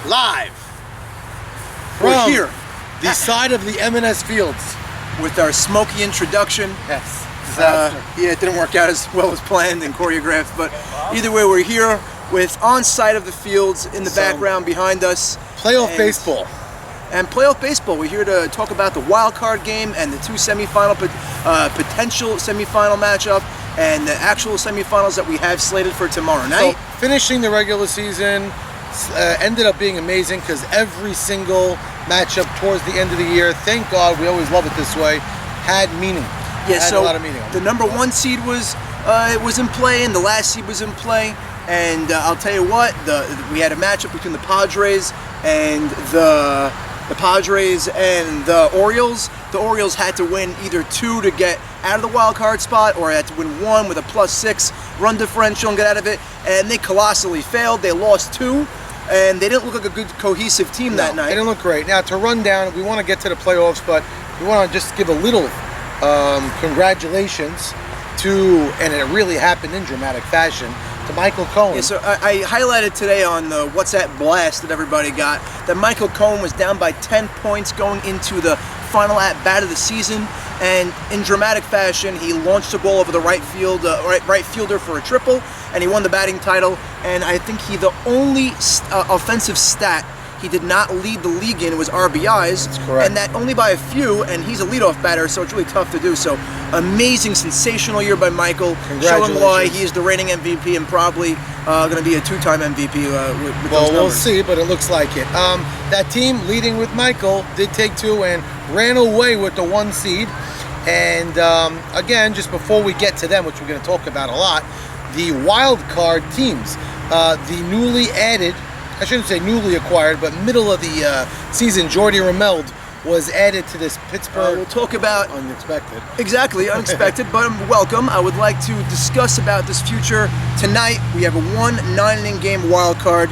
live We're from here the side of the M&S Fields. with our smoky introduction. Yes, disaster. Yeah, it didn't work out as well as planned and choreographed, but either way, we're here with on side of the fields in the background behind us. Playoff baseball. And playoff baseball. We're here to talk about the wild card game and the two semifinal potential semifinal matchup and the actual semifinals that we have slated for tomorrow night. So finishing the regular season ended up being amazing because every single matchup towards the end of the year, thank God, we always love it this way, had meaning. Yeah, had so a lot of meaning. the number one seed was in play, and the last seed was in play. And I'll tell you what, we had a matchup between the Padres and the Padres and the Orioles. The Orioles had to win either 2 to get out of the wild card spot, or had to win 1 with a +6 run differential and get out of it. And they colossally failed. They lost 2, and they didn't look like a good cohesive team that night. They didn't look great. Now to run down, we want to get to the playoffs, but we want to just give a little congratulations to, and it really happened in dramatic fashion, to Michael Cohen. Yeah, so I highlighted today on the What's That Blast that everybody got that Michael Cohen was down by 10 points going into the final at-bat of the season, and in dramatic fashion, he launched a ball over the right fielder for a triple, and he won the batting title. And I think the only offensive stat he did not lead the league in was RBIs. That's correct. And that only by a few, and he's a leadoff batter, so it's really tough to do. So amazing, sensational year by Michael. Showing why he is the reigning MVP and probably going to be a 2-time MVP with those numbers. We'll see, but it looks like it. That team, leading with Michael, did take 2 and ran away with the 1 seed. And again, just before we get to them, which we're going to talk about a lot, the wild card teams, the newly added, I shouldn't say newly acquired, but middle of the season, Jordy Romeld was added to this Pittsburgh. We'll talk about unexpected. Exactly, unexpected, but welcome. I would like to discuss about this future tonight. We have a 9-inning game wild card,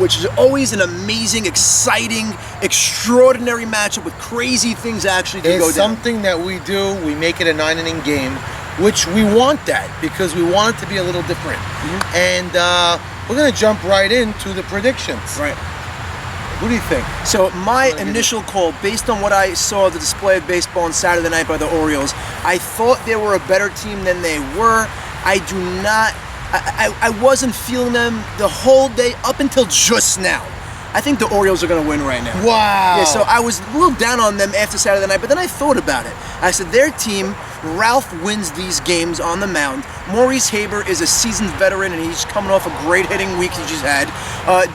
which is always an amazing, exciting, extraordinary matchup with crazy things actually to go down. It's something that we do. We make it a 9-inning game, which we want that because we want it to be a little different. Mm-hmm. And we're going to jump right into the predictions. Right. What do you think? So my initial call, based on what I saw the display of baseball on Saturday night by the Orioles, I thought they were a better team than they were. I wasn't feeling them the whole day up until just now. I think the Orioles are going to win right now. Wow. Yeah, so I was a little down on them after Saturday night, but then I thought about it. I said, their team, Ralph wins these games on the mound. Maurice Haber is a seasoned veteran, and he's coming off a great hitting week he just had.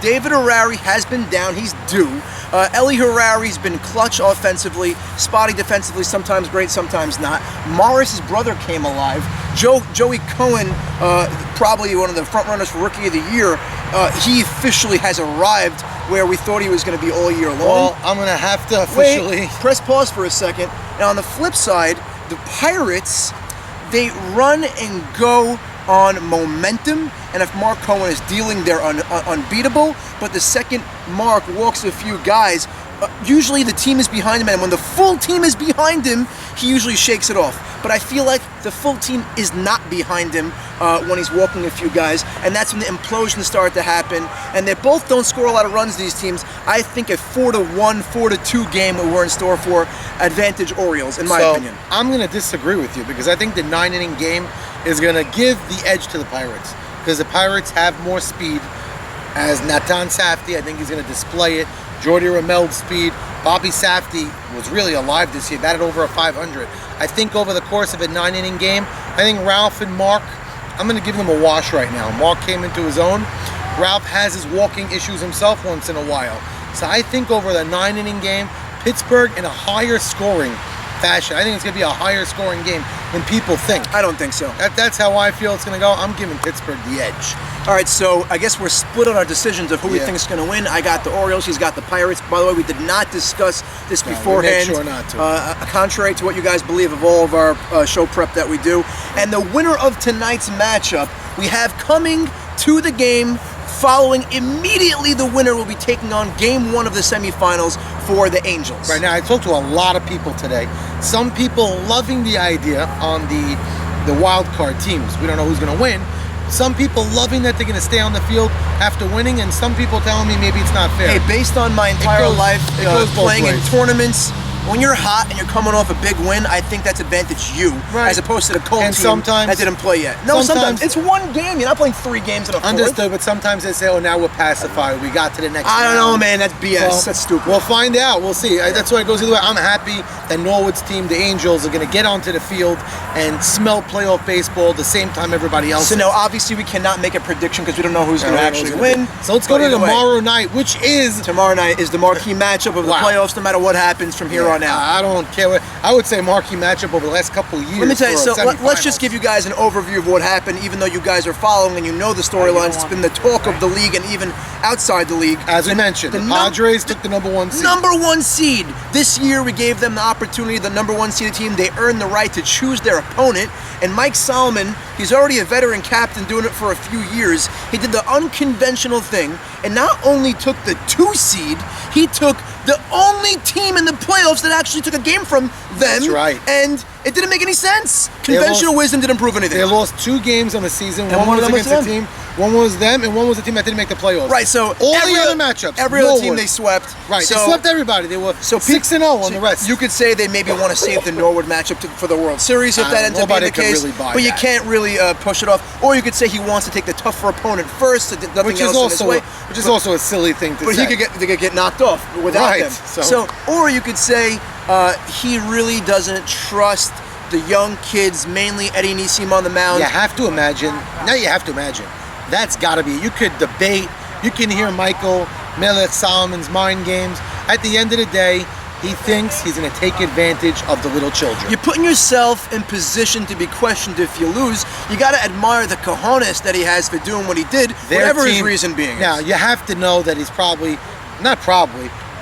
David Harari has been down. He's due. Eli Harari's been clutch offensively, spotty defensively, sometimes great, sometimes not. Morris's brother came alive. Joey Cohen, probably one of the front runners for Rookie of the Year, he officially has arrived where we thought he was going to be all year long. Well, I'm going to have to officially... Wait, press pause for a second. Now, on the flip side, the Pirates, they run and go on momentum, and if Mark Cohen is dealing, they're unbeatable. But the second Mark walks a few guys, usually the team is behind him, and when the full team is behind him, he usually shakes it off. But I feel like the full team is not behind him when he's walking a few guys, and that's when the implosions start to happen. And they both don't score a lot of runs, these teams. I think a 4-1, 4-2 game that we're in store for advantage Orioles, in my opinion. I'm going to disagree with you because I think the 9-inning game is going to give the edge to the Pirates because the Pirates have more speed. As Nathan Safdie, I think he's going to display it. Jordy Romeld's speed. Bobby Safdie was really alive this year, batted over a 500. I think over the course of a 9-inning game, I think Ralph and Mark, I'm going to give them a wash right now. Mark came into his own. Ralph has his walking issues himself once in a while. So I think over the 9-inning game, Pittsburgh in a higher scoring fashion. I think it's going to be a higher scoring game than people think. I don't think so. That's how I feel it's going to go. I'm giving Pittsburgh the edge. All right, so I guess we're split on our decisions of who we think is going to win. I got the Orioles. He's got the Pirates. By the way, we did not discuss this beforehand. We made sure not to. Contrary to what you guys believe of all of our show prep that we do. And the winner of tonight's matchup, we have coming to the game following immediately the winner will be taking on Game 1 of the semifinals for the Angels. Right now, I talked to a lot of people today. Some people loving the idea on the wild card teams. We don't know who's going to win. Some people loving that they're going to stay on the field after winning, and some people telling me maybe it's not fair. Hey, based on my entire life playing in tournaments, when you're hot and you're coming off a big win, I think that's advantage you, as opposed to the cold team that didn't play yet. No, sometimes it's one game. You're not playing 3 games in a fourth. Understood, but sometimes they say, "Oh, now we're pacified. We got to the next." I don't know, man. That's BS. Well, that's stupid. We'll find out. We'll see. That's why it goes either way. I'm happy that Norwood's team, the Angels, are going to get onto the field and smell playoff baseball the same time everybody else. So now, obviously, we cannot make a prediction because we don't know who's going to actually win. So let's go to tomorrow night, which is the marquee matchup of the playoffs. No matter what happens from here on out. I don't care. I would say marquee matchup over the last couple of years. Let me tell you, so let's just give you guys an overview of what happened, even though you guys are following and you know the storylines. It's been the talk of the league and even outside the league. As we mentioned, the Padres took the #1 seed. #1 seed. This year we gave them the opportunity, the #1 seeded team, they earned the right to choose their opponent. And Mike Solomon, he's already a veteran captain doing it for a few years. He did the unconventional thing and not only took the 2 seed, he took the only team in the playoffs that actually took a game from them. That's right. And it didn't make any sense. Conventional wisdom didn't prove anything. They lost 2 games on the season. One was against a team. One was them, and one was a team that didn't make the playoffs. Right, so all the other matchups, every other team they swept. Right, so, they swept everybody. They were 6-0 on the rest. You could say they maybe want to save the Norwood matchup for the World Series if that ends up being the case. Really but you can't really push it off. Or you could say he wants to take the tougher opponent first, so nothing else in his way. Which is also a silly thing to say. But they could get knocked off without them. So, or you could say he really doesn't trust the young kids, mainly Eddie Nissim on the mound. You have to imagine. Now you have to imagine. That's got to be. You could debate. You can hear Michael Melech Solomon's mind games. At the end of the day, he thinks he's going to take advantage of the little children. You're putting yourself in position to be questioned if you lose. You got to admire the cojones that he has for doing what he did, whatever his reason being. Now, you have to know that he's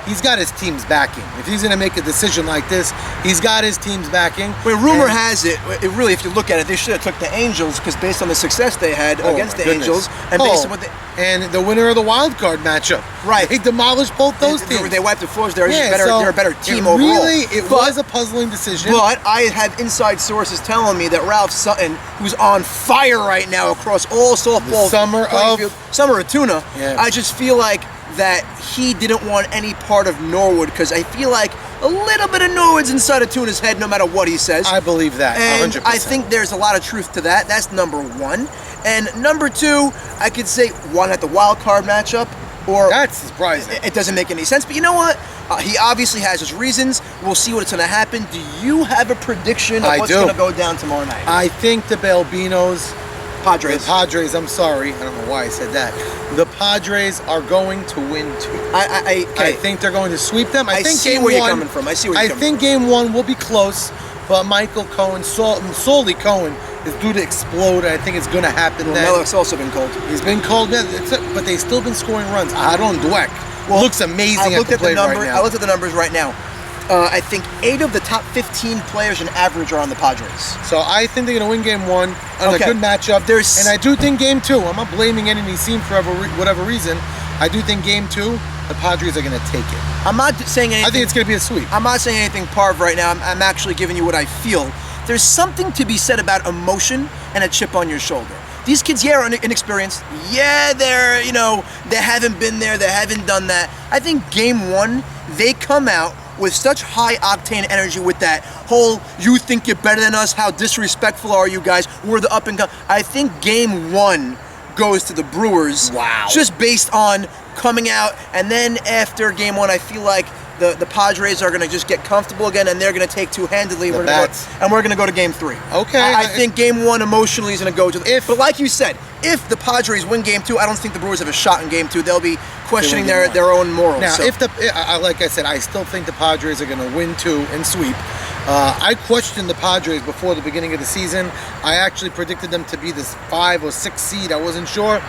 he's got his team's backing. If he's going to make a decision like this, he's got his team's backing. Well, rumor has it, really, if you look at it, they should have took the Angels because based on the success they had against the Angels and based on what and the winner of the wild card matchup. Right. They demolished both those teams. They wiped the floors. They're a better team overall. It was a puzzling decision. But I have inside sources telling me that Ralph Sutton, who's on fire right now across all softball, summer of tuna, I just feel like that he didn't want any part of Norwood because I feel like a little bit of Norwood's inside of Tuna's head no matter what he says. I believe that, and 100%. I think there's a lot of truth to that. That's #1. And #2, I could say one at the wild card matchup. Or that's surprising. It doesn't make any sense. But you know what? He obviously has his reasons. We'll see what's going to happen. Do you have a prediction of what's going to go down tomorrow night? I think the Balbinos... Padres. The Padres, I'm sorry. I don't know why I said that. The Padres are going to win 2. I think they're going to sweep them. I think see where you're coming from. I see where you're coming from. I think game 1 will be close, but Michael Cohen, solely Cohen, is due to explode. I think it's going to happen then. Melech's also been cold. He's been cold, but they've still been scoring runs. Aaron Dweck looks amazing at the plate right now. I looked at the numbers right now. I think 8 of the top 15 players in average are on the Padres. So I think they're going to win game 1 on a good matchup. And I do think game 2, I'm not blaming any team for whatever reason. I do think game 2, the Padres are going to take it. I'm not saying anything. I think it's going to be a sweep. I'm not saying anything Parv right now. I'm actually giving you what I feel. There's something to be said about emotion and a chip on your shoulder. These kids, are inexperienced. Yeah, they haven't been there. They haven't done that. I think game 1, they come out with such high octane energy with that whole you think you're better than us, how disrespectful are you guys, we're the up and come. I think game 1 goes to the Brewers. Wow. Just based on coming out, and then after game 1 I feel like the Padres are going to just get comfortable again and they're going to take two-handedly and we're going to go to game 3. Okay. I think game 1 emotionally is going to go to but like you said, if the Padres win game 2, I don't think the Brewers have a shot in game 2. They'll be questioning their own morals. Now, like I said, I still think the Padres are going to win 2 and sweep. I questioned the Padres before the beginning of the season. I actually predicted them to be this 5 or 6 seed. I wasn't sure.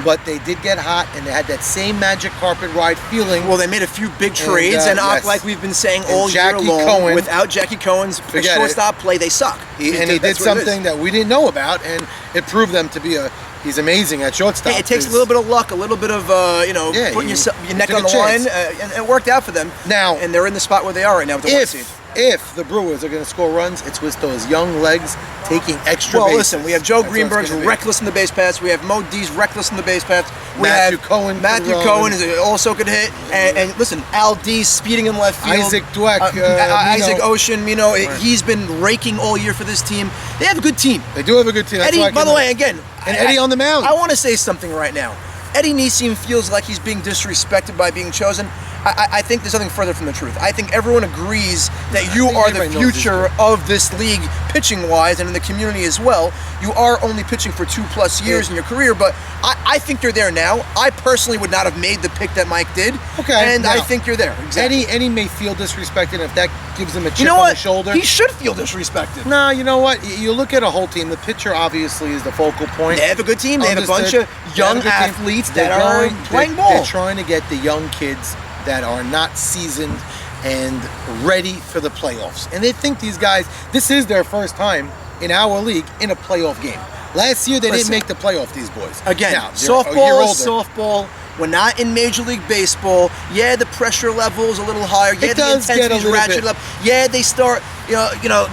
But they did get hot, and they had that same magic carpet ride feeling. Well, they made a few big trades, and like we've been saying all year long, without Jackie Cohen's shortstop play, they suck. He did something that we didn't know about, and it proved them to be he's amazing at shortstop. Hey, it takes a little bit of luck, a little bit of putting your neck on the line, and it worked out for them. Now, and they're in the spot where they are right now with the 1 seed. if the Brewers are going to score runs, it's with those young legs taking extra Well, bases. listen, we have Joe That's what it's Greenberg's gonna be. reckless in the base paths. We have Mo D's reckless in the base paths. We Matthew have Cohen Matthew could Cohen run. is also could hit. And listen, Al D speeding in left field. Isaac Dweck, Isaac Mino. Ocean, he's been raking all year for this team. They have a good team. They do have a good team. That's Eddie, why I by can- the way, again, And Eddie on the mound. I want to say something right now. Eddie Niesim feels like he's being disrespected by being chosen. I think there's nothing further from the truth. I think everyone agrees that you think are the everybody knows future of this league, pitching-wise, and in the community as well. You are only pitching for 2+ years in your career, but I think you're there now. I personally would not have made the pick that Mike did. Okay, And now, I think you're there. Exactly. Eddie may feel disrespected if that gives him a chip You know on what? the shoulder. He should feel disrespected. No, you know what? You look at a whole team. The pitcher obviously is the focal point. They have a good team. They have a bunch Understood. of They have young a good team. athletes They're that are going- playing they're- ball. They're trying to get the young kids that are not seasoned and ready for the playoffs. And they think these guys, this is their first time in our league in a playoff game. Last year, they didn't Listen. make the playoff, these boys. Again, Now, they're a year softball is older. softball. We're not in Major League Baseball. Yeah, the pressure level is a little higher. Yeah, It the does get a intensity is little ratcheted bit. up. Yeah, they start,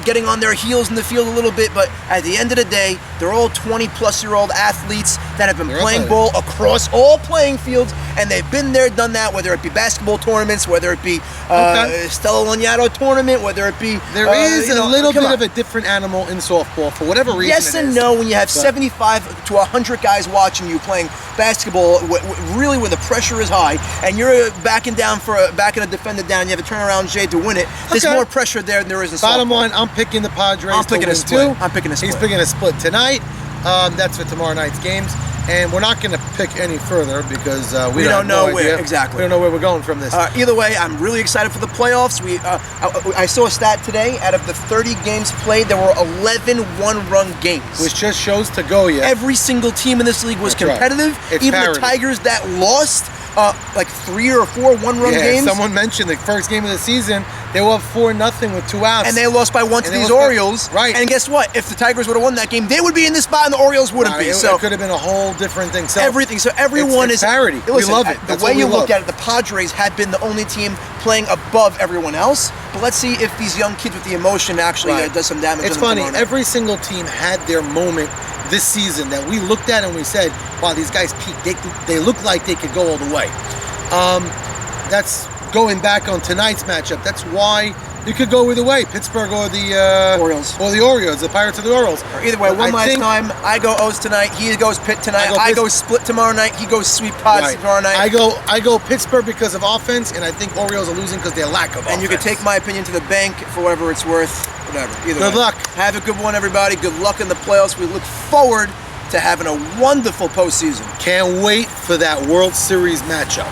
getting on their heels in the field a little bit. But at the end of the day, they're all 20-plus-year-old athletes that have been They're playing athletic. ball across all playing fields, and they've been there, done that. Whether it be basketball tournaments, whether it be Stella Lagnato tournament, whether it be There is a little come bit on. of a different animal in softball for whatever reason. Yes it and is. no. When you have But- 75 to 100 guys watching you playing basketball, really where the pressure is high, and you're backing a defender down, you have a turnaround Jay to win it. There's Okay. more pressure there than there is in Bottom softball. line, I'm picking the Padres. I'm picking to a win split. too. I'm picking a He's split. picking a split tonight. That's for tomorrow night's games, and we're not going to pick any further because we don't have know no where idea. exactly. We don't know where we're going from this. Either way, I'm really excited for the playoffs. I saw a stat today. Out of the 30 games played, there were 11 one-run games. Which just shows to go yet. Every single team in this league was That's right. competitive. It's Even parity. the Tigers that lost, like 3 or 4 one-run Yeah, games. someone mentioned the first game of the season, they were up 4-0 with 2 outs. And they lost by 1 to And they these lost by- Orioles. right. And guess what? If the Tigers would have won that game, they would be in this spot and the Orioles wouldn't be. It So could have been a whole different thing. So everything. So everyone it's is parity. We Listen, love it. The That's way what we you look love. at it, the Padres had been the only team playing above everyone else. But let's see if these young kids with the emotion actually Right. does some damage. It's on them funny. tomorrow night. Every single team had their moment this season that we looked at and we said, "Wow, these guys peaked. They look like they could go all the way." That's going back on tonight's matchup. That's why you could go either way, Pittsburgh or the Orioles. or the Orioles, the Pirates or the Orioles. Or either way, But one I last think- time. I go O's tonight. He goes Pitt tonight. I go split tomorrow night. He goes sweep Pods Right. tomorrow night. I go Pittsburgh because of offense, and I think Orioles are losing because of their lack of offense. and you can take my opinion to the bank for whatever it's worth. Whatever. Either Good way. luck. Have a good one, everybody. Good luck in the playoffs. We look forward to having a wonderful postseason. Can't wait for that World Series matchup.